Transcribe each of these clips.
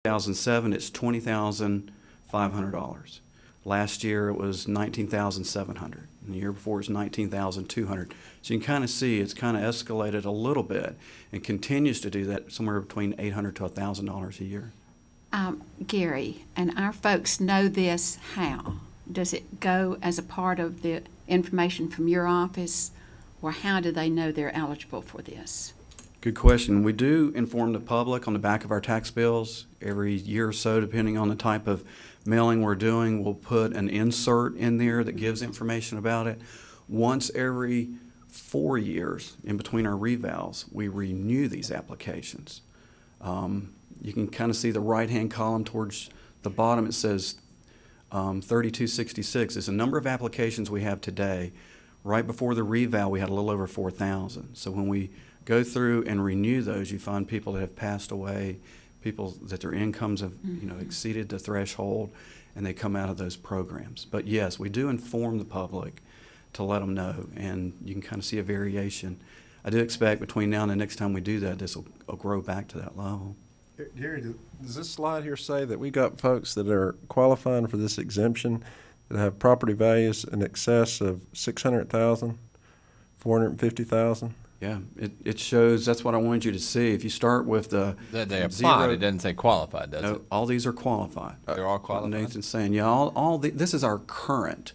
2007, it's $20,500. Last year it was $19,700. And the year before it's $19,200. So you can kind of see it's kind of escalated a little bit and continues to do that somewhere between $800 to $1,000 a year. Gary, and our folks know this how? Does it go as a part of the information from your office, or how do they know they're eligible for this? Good question. We do inform the public on the back of our tax bills every year or so, depending on the type of mailing we're doing. We'll put an insert in there that gives information about it. Once every 4 years, in between our revals, we renew these applications. You can kind of see the right-hand column towards the bottom. It says 3266 is the number of applications we have today. Right before the reval, we had a little over 4,000. So when we go through and renew those, you find people that have passed away, people that their incomes have exceeded the threshold, and they come out of those programs. But yes, we do inform the public to let them know, and you can kind of see a variation. I do expect between now and the next time we do that, this will grow back to that level. Gary, does this slide here say that we got folks that are qualifying for this exemption that have property values in excess of $600,000, $450,000? Yeah, it shows. That's what I wanted you to see. If you start with the that they applied, it doesn't say qualified, does it? All these are qualified. They're all qualified. Nathan's saying, yeah, this is our current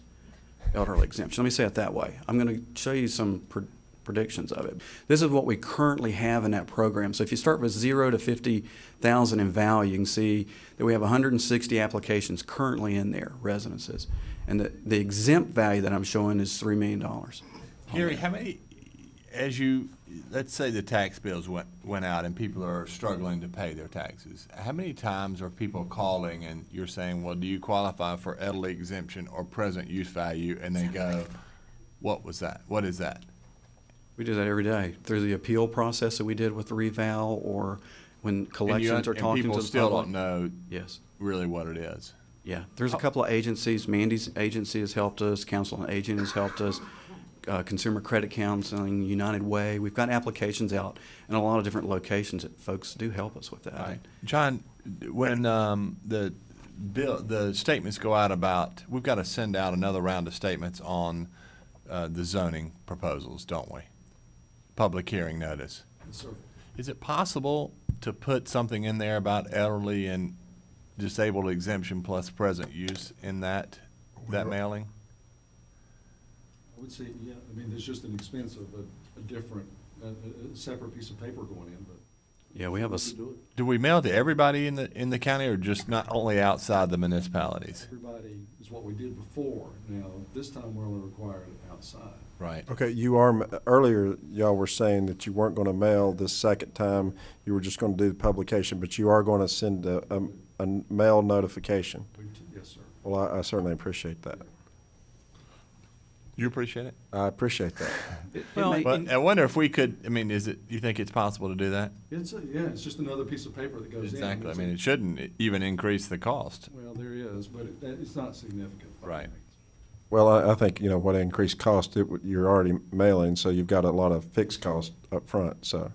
elderly exemption. Let me say it that way. I'm going to show you some predictions of it. This is what we currently have in that program. So if you start with 0 to 50,000 in value, you can see that we have 160 applications currently in there, residences, and the exempt value that I'm showing is $3 million. Gary, how many? Let's say the tax bills went out and people are struggling to pay their taxes. How many times are people calling and you're saying, well, do you qualify for elderly exemption or present use value? And they go, what was that? What is that? We do that every day through the appeal process that we did with the reval, or when collections are talking to the public. People still don't know yes. really what it is. Yeah, there's a couple of agencies. Mandy's agency has helped us. Council on Aging has helped us. Consumer Credit Counseling, United Way. We've got applications out in a lot of different locations that folks do help us with that. Right. John, when the statements go out about, we've got to send out another round of statements on the zoning proposals, don't we? Public hearing notice. Yes, sir. Is it possible to put something in there about elderly and disabled exemption plus present use in that mailing? I would say, yeah. I mean, there's just an expense of a different, a separate piece of paper going in, but yeah, we have a. Do we mail to everybody in the county, or just not only outside the municipalities? Everybody is what we did before. Now this time we're only required outside. Right. Okay, earlier y'all were saying that you weren't going to mail this second time. You were just going to do the publication, but you are going to send a mail notification. Yes, sir. Well, I certainly appreciate that. You appreciate it? I appreciate that. But I wonder if we could. I mean, you think it's possible to do that? It's it's just another piece of paper that goes in. Exactly. I mean, it shouldn't even increase the cost. Well, there is, but it's not significant. Right. Well, I think what increased cost you're already mailing, so you've got a lot of fixed cost up front. So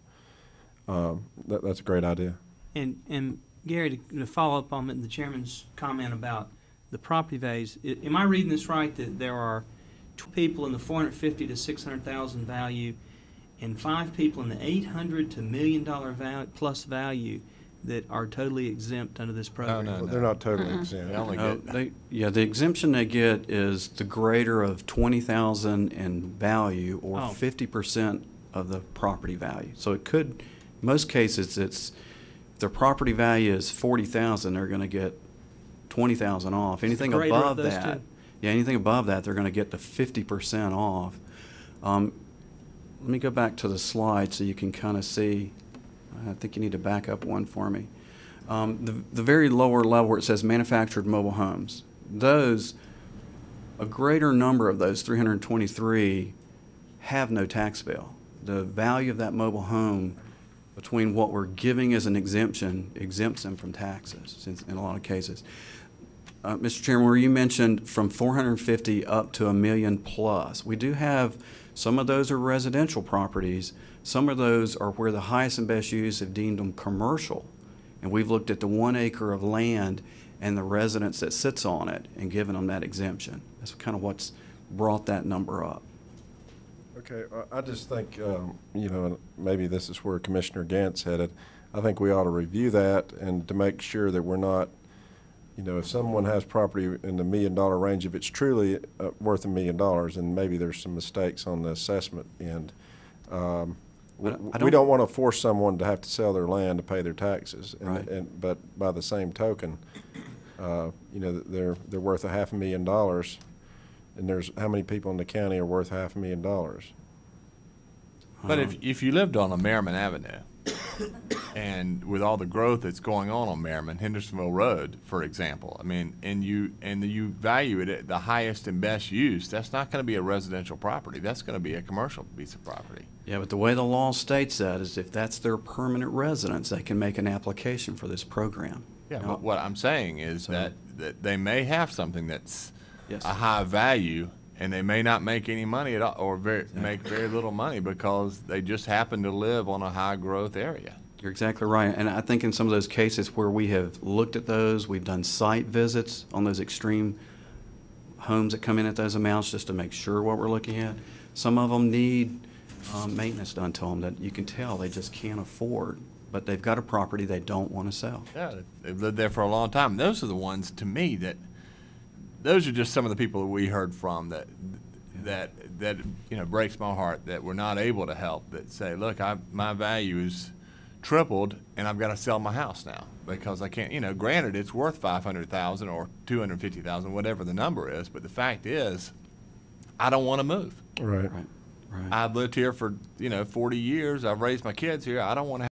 that's a great idea. And Gary, to follow up on the chairman's comment about the property values, am I reading this right that there are 2 people in the 450 to 600,000 value, and 5 people in the 800 to $1 million plus value that are totally exempt under this program? No. They're not totally exempt. The exemption they get is the greater of 20,000 in value, or 50% of the property value. So it could, in most cases, if their property value is 40,000, they're going to get 20,000 off. Anything above that. Yeah, anything above that, they're going to get the 50% off. Let me go back to the slide so you can kind of see. I think you need to back up one for me. The very lower level where it says manufactured mobile homes, a greater number of those, 323, have no tax bill. The value of that mobile home, between what we're giving as an exemption, exempts them from taxes in a lot of cases. Mr. Chairman, where you mentioned from 450 up to $1 million plus, we do have some of those are residential properties. Some of those are where the highest and best use have deemed them commercial And we've looked at the 1 acre of land and the residence that sits on it and given them that exemption. That's kind of what's brought that number up. Okay, I just think, you know, maybe this is where Commissioner Gant's headed. I think we ought to review that and to make sure that we're not, you know, if someone has property in the $1 million range, if it's truly worth $1 million, and maybe there's some mistakes on the assessment end, we don't want to force someone to have to sell their land to pay their taxes. But by the same token, you know, they're worth $500,000, and there's how many people in the county are worth $500,000? But if you lived on a Merriman Avenue, and with all the growth that's going on Merriman, Hendersonville Road, for example, I mean, and you value it at the highest and best use, that's not going to be a residential property. That's going to be a commercial piece of property. Yeah, but the way the law states that is if that's their permanent residence, they can make an application for this program. Yeah, Now, but what I'm saying is that they may have something that's Yes. a high value, and they may not make any money at all, or make very little money because they just happen to live on a high growth area. You're exactly right. And I think in some of those cases where we have looked at those, we've done site visits on those extreme homes that come in at those amounts just to make sure what we're looking at. Some of them need maintenance done to them that you can tell they just can't afford, but they've got a property they don't want to sell. Yeah, they've lived there for a long time. Those are the ones, to me, those are just some of the people that we heard from that you know, breaks my heart that we're not able to help, that say, look, my value is tripled and I've got to sell my house now because I can't, you know, granted it's worth $500,000 or $250,000, whatever the number is, but the fact is I don't want to move. Right. Right. I've lived here for, you know, 40 years. I've raised my kids here. I don't want to